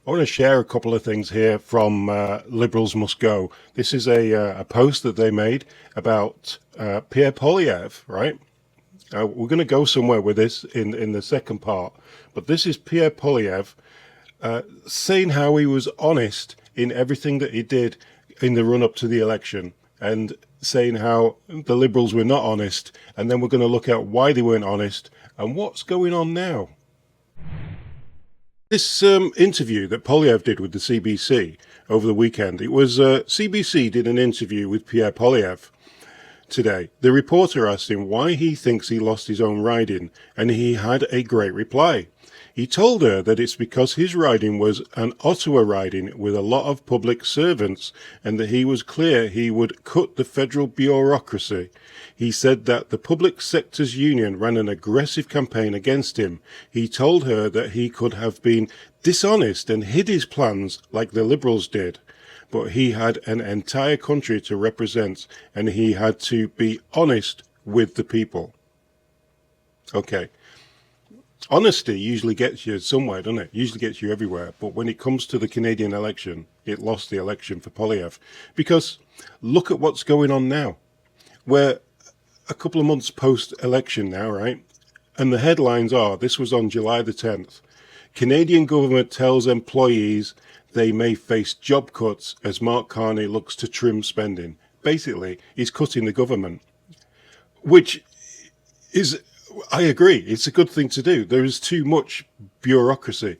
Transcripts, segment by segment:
I want to share a couple of things here from Liberals Must Go. This is a post that they made about Pierre Poilievre, right? We're going to go somewhere with this in the second part, but this is Pierre Poilievre saying how he was honest in everything that he did in the run-up to the election, and saying how the Liberals were not honest, and then we're going to look at why they weren't honest and what's going on now. This interview that Poilievre did with the CBC over the weekend, it was CBC did an interview with Pierre Poilievre today. The reporter asked him why he thinks he lost his own riding, and he had a great reply. He told her that it's because his riding was an Ottawa riding with a lot of public servants, and that he was clear he would cut the federal bureaucracy. He said that the public sector's union ran an aggressive campaign against him. He told her that he could have been dishonest and hid his plans like the Liberals did, but he had an entire country to represent, and he had to be honest with the people. Okay. Honesty usually gets you somewhere, doesn't it? Usually gets you everywhere. But when it comes to the Canadian election, it lost the election for Poilievre. Because look at what's going on now. We're a couple of months post-election now, right? And the headlines are, this was on July the 10th, Canadian government tells employees they may face job cuts as Mark Carney looks to trim spending. Basically, he's cutting the government, which is, I agree, it's a good thing to do. There is too much bureaucracy.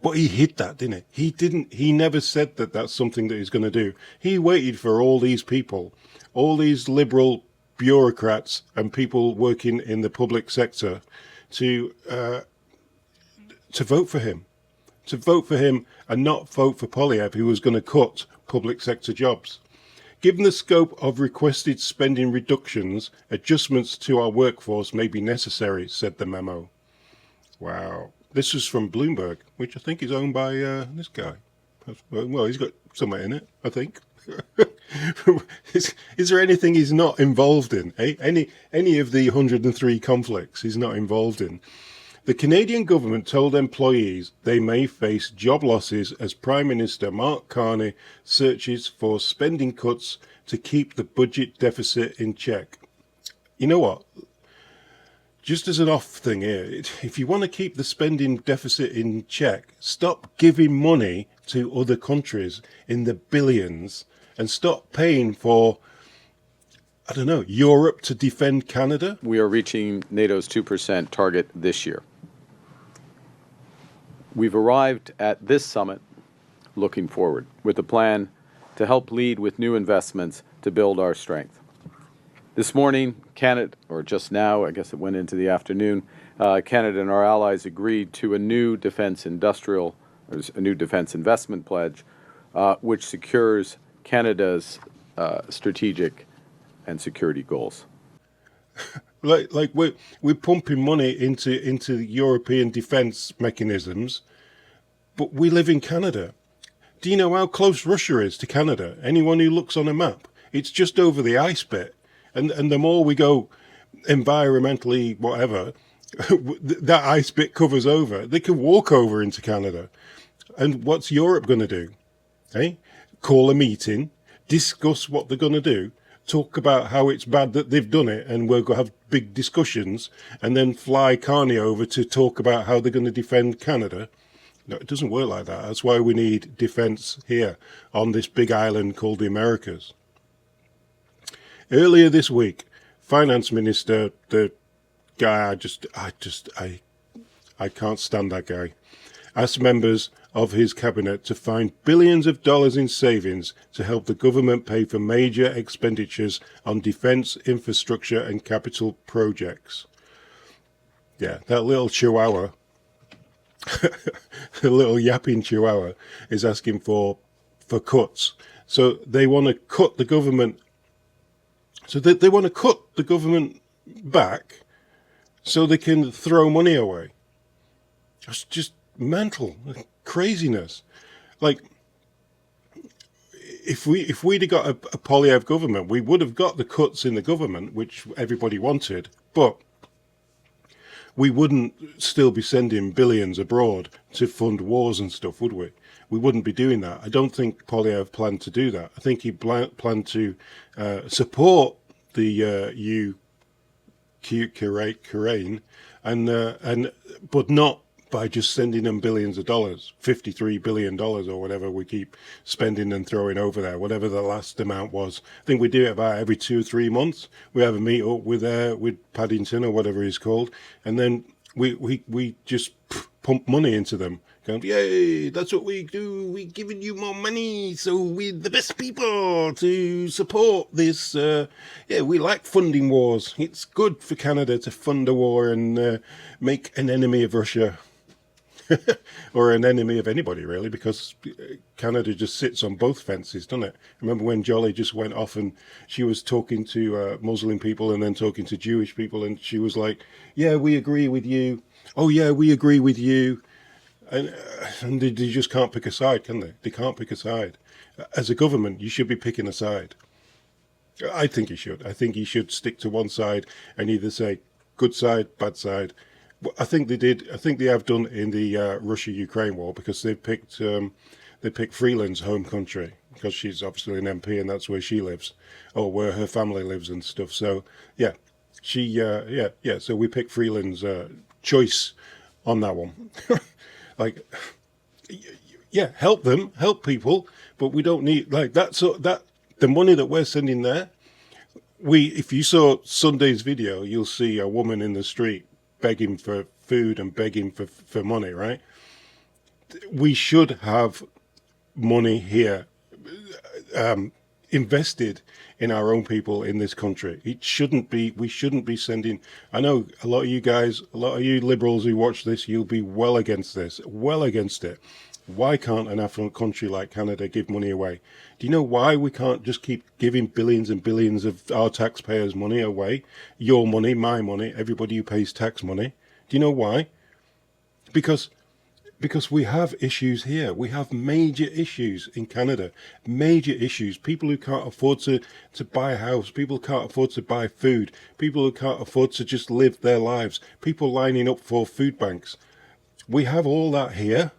But he hid that, didn't he? He never said that that's something that he's going to do. He waited for all these people, all these liberal bureaucrats and people working in the public sector to vote for him. To vote for him and not vote for Poilievre, who was going to cut public sector jobs. Given the scope of requested spending reductions, adjustments to our workforce may be necessary, said the memo. Wow. This was from Bloomberg, which I think is owned by this guy. Well, he's got somewhere in it, I think. Is there anything he's not involved in? Eh? Any of the 103 conflicts he's not involved in? The Canadian government told employees they may face job losses as Prime Minister Mark Carney searches for spending cuts to keep the budget deficit in check. You know what? Just as an off thing here, if you want to keep the spending deficit in check, stop giving money to other countries in the billions and stop paying for, I don't know, Europe to defend Canada. We are reaching NATO's 2% target this year. We've arrived at this summit looking forward with a plan to help lead with new investments to build our strength. This morning, Canada, or just now, I guess it went into the afternoon, Canada and our allies agreed to a new defense investment pledge, which secures Canada's strategic and security goals. Like we're pumping money into European defence mechanisms, but we live in Canada. Do you know how close Russia is to Canada? Anyone who looks on a map, it's just over the ice bit. And the more we go environmentally, whatever, that ice bit covers over. They can walk over into Canada. And what's Europe going to do? Eh? Call a meeting, discuss what they're going to do, talk about how it's bad that they've done it, and we're going to have big discussions, and then fly Carney over to talk about how they're going to defend Canada. No, it doesn't work like that. That's why we need defence here on this big island called the Americas. Earlier this week, Finance Minister, the guy I can't stand that guy, asked members of his cabinet to find billions of dollars in savings to help the government pay for major expenditures on defence, infrastructure and capital projects. Yeah, that little chihuahua, the little yapping chihuahua, is asking for cuts. So they want to cut the government. So they want to cut the government back so they can throw money away. It's just mental craziness. Like, if we'd have got a Poilievre government, we would have got the cuts in the government, which everybody wanted. But we wouldn't still be sending billions abroad to fund wars and stuff, would we? We wouldn't be doing that. I don't think Polyev planned to do that. I think he planned to support the Ukraine, and but not by just sending them billions of dollars, $53 billion or whatever we keep spending and throwing over there, whatever the last amount was. I think we do it about every 2 or 3 months. We have a meet up with Paddington or whatever he's called, and then we just pump money into them. Going, yay, that's what we do. We're giving you more money, so we're the best people to support this. We like funding wars. It's good for Canada to fund a war and make an enemy of Russia. Or an enemy of anybody, really, because Canada just sits on both fences, doesn't it? Remember when Jolly just went off and she was talking to Muslim people and then talking to Jewish people, and she was like, yeah, we agree with you. Oh, yeah, we agree with you. And they just can't pick a side, can they? They can't pick a side. As a government, you should be picking a side. I think you should. I think you should stick to one side and either say good side, bad side. I think they did. I think they have done in the Russia-Ukraine war, because they picked Freeland's home country, because she's obviously an MP and that's where she lives, or where her family lives and stuff. So yeah, So we picked Freeland's choice on that one. Like, yeah, help them, help people, but we don't need like that. So that the money that we're sending there, if you saw Sunday's video, you'll see a woman in the street begging for food and begging for money, right? We should have money here invested in our own people in this country. We shouldn't be sending, I know a lot of you guys, a lot of you liberals who watch this, you'll be well against this, well against it. Why can't an affluent country like Canada give money away? Do you know why we can't just keep giving billions and billions of our taxpayers' money away? Your money, my money, everybody who pays tax money. Do you know why? Because we have issues here. We have major issues in Canada, major issues. People who can't afford to buy a house, people who can't afford to buy food, people who can't afford to just live their lives, people lining up for food banks. We have all that here.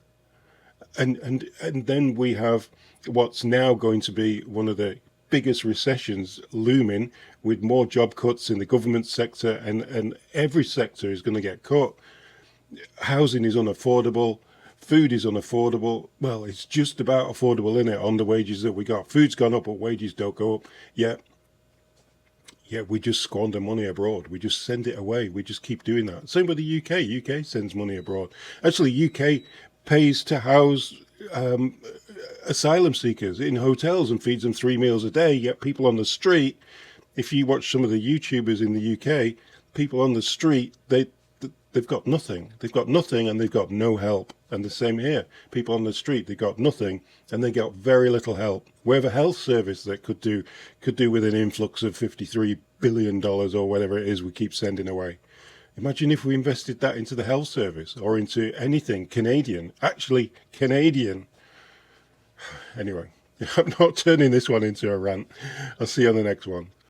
And then we have what's now going to be one of the biggest recessions looming, with more job cuts in the government sector, and every sector is going to get cut. Housing is unaffordable. Food is unaffordable. Well, it's just about affordable, isn't it, on the wages that we got. Food's gone up, but wages don't go up. Yeah, we just squander money abroad. We just send it away. We just keep doing that. Same with the UK. UK sends money abroad. Actually, UK pays to house asylum seekers in hotels and feeds them 3 meals a day, yet people on the street, if you watch some of the YouTubers in the UK, people on the street, they've got nothing. They've got nothing and they've got no help. And the same here. People on the street, they've got nothing and they got very little help. We have a health service that could do with an influx of $53 billion or whatever it is we keep sending away. Imagine if we invested that into the health service or into anything Canadian, actually Canadian. Anyway, I'm not turning this one into a rant. I'll see you on the next one.